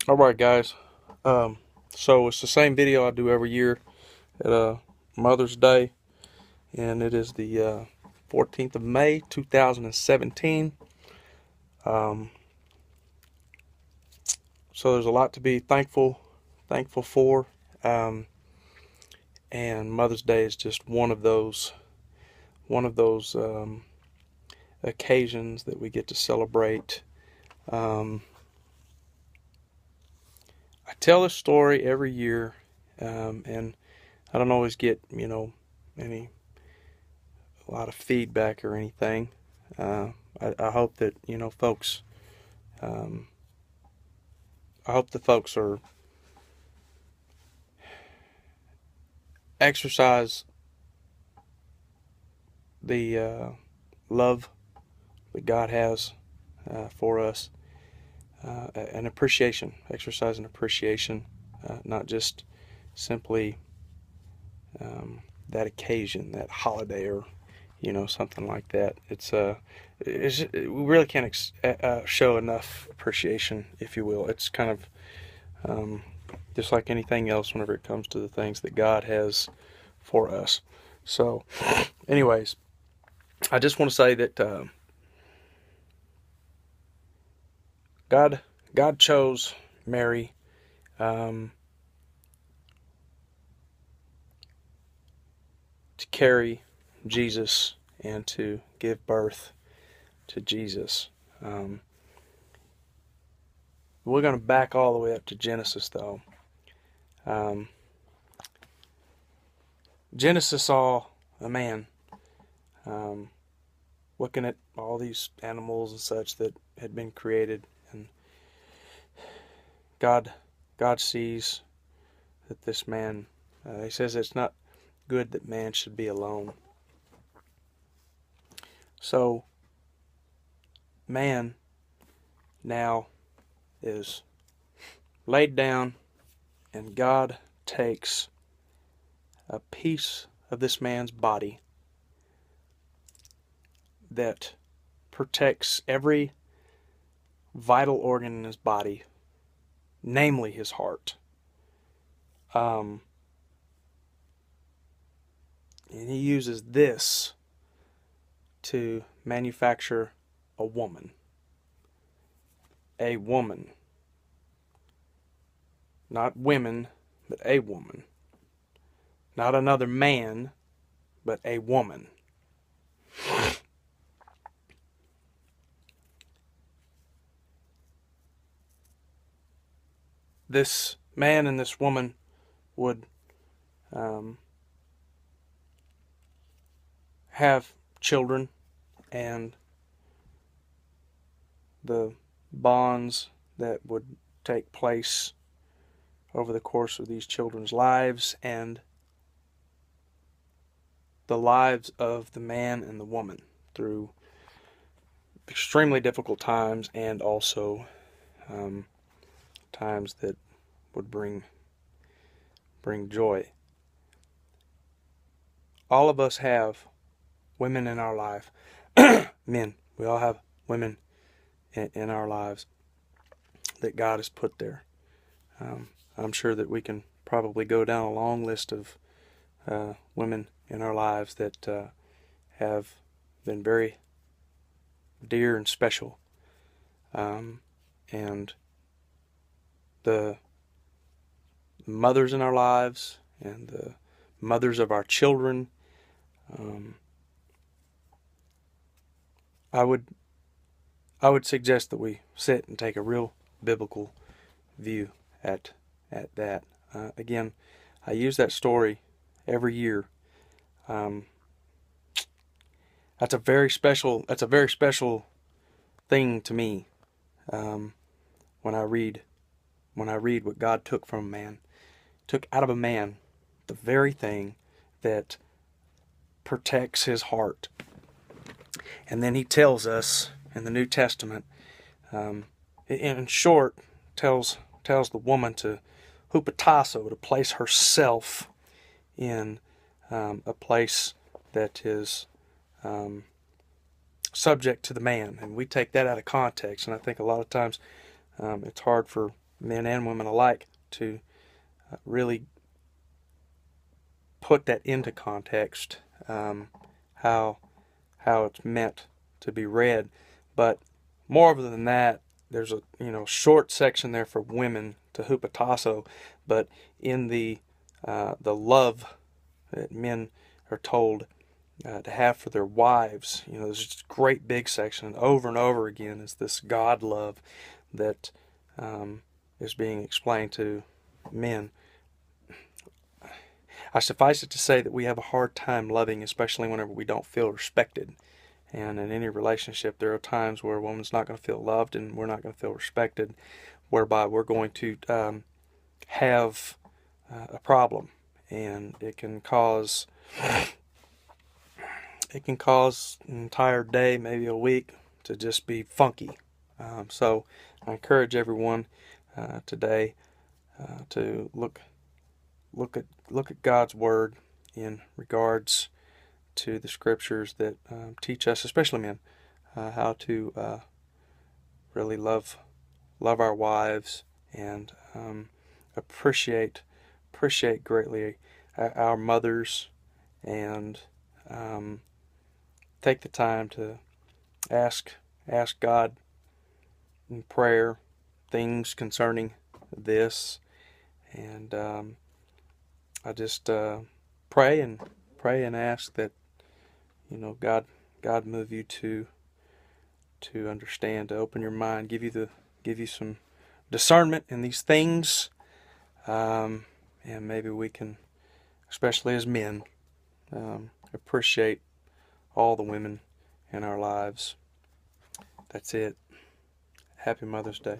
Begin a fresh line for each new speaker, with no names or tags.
Alright guys, so it's the same video I do every year at Mother's Day, and it is the 14th of May 2017. So there's a lot to be thankful for, and Mother's Day is just one of those occasions that we get to celebrate. I tell this story every year, and I don't always get, a lot of feedback or anything. I hope that, folks, I hope the folks are exercise the love that God has for us, an appreciation, exercise an appreciation, not just simply that occasion, that holiday, or something like that. We really can't show enough appreciation, if you will. It's kind of just like anything else whenever it comes to the things that God has for us. So, anyways, I just want to say that God chose Mary to carry Jesus and to give birth to Jesus. We're going to back all the way up to Genesis, though. Genesis saw a man looking at all these animals and such that had been created, and God sees that this man, he says it's not good that man should be alone. So man now is laid down, and God takes a piece of this man's body that protects every vital organ in his body, namely his heart. And he uses this to manufacture a woman. A woman. Not women, but a woman. Not another man, but a woman. This man and this woman would have children, and the bonds that would take place over the course of these children's lives and the lives of the man and the woman through extremely difficult times, and also times that would bring joy. All of us have women in our life. Men, we all have women in our lives that God has put there. I'm sure that we can probably go down a long list of women in our lives that have been very dear and special. And the mothers in our lives and the mothers of our children, I would suggest that we sit and take a real biblical view at that. Again, I use that story every year. That's a very special thing to me. When I read what God took from a man, took out of a man the very thing that protects his heart. And then he tells us in the New Testament, in short, tells the woman to hupatasso, to place herself in a place that is subject to the man. And we take that out of context, and I think a lot of times it's hard for men and women alike, to really put that into context, how it's meant to be read. But more than that, there's a short section there for women to hupotasso, but in the love that men are told to have for their wives, there's just a great big section, and over again is this God love that is being explained to men. I suffice it to say that we have a hard time loving, especially whenever we don't feel respected. And in any relationship, there are times where a woman's not going to feel loved and we're not going to feel respected, whereby we're going to have a problem, and it can cause an entire day, maybe a week, to just be funky. So I encourage everyone today to look at God's Word in regards to the Scriptures that teach us, especially men, how to really love our wives, and appreciate greatly our mothers, and take the time to ask God in prayer things concerning this, and I just pray and ask that God move you to understand, to open your mind, give you some discernment in these things, and maybe we can, especially as men, appreciate all the women in our lives. That's it. Happy Mother's Day.